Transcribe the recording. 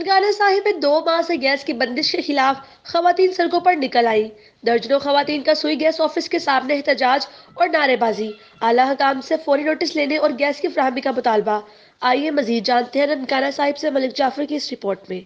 ननकाना साहिब में 2 माह से गैस की बंदिश के खिलाफ खवातीन सड़कों पर निकल आई। दर्जनों खवातीन का सुई गैस ऑफिस के सामने एहतजाज और नारेबाजी। आला हकाम से फौरी नोटिस लेने और गैस की फराहमी का मुतालबा। आइए मजीद जानते हैं ननकाना साहिब से मलिक जाफर की इस रिपोर्ट में।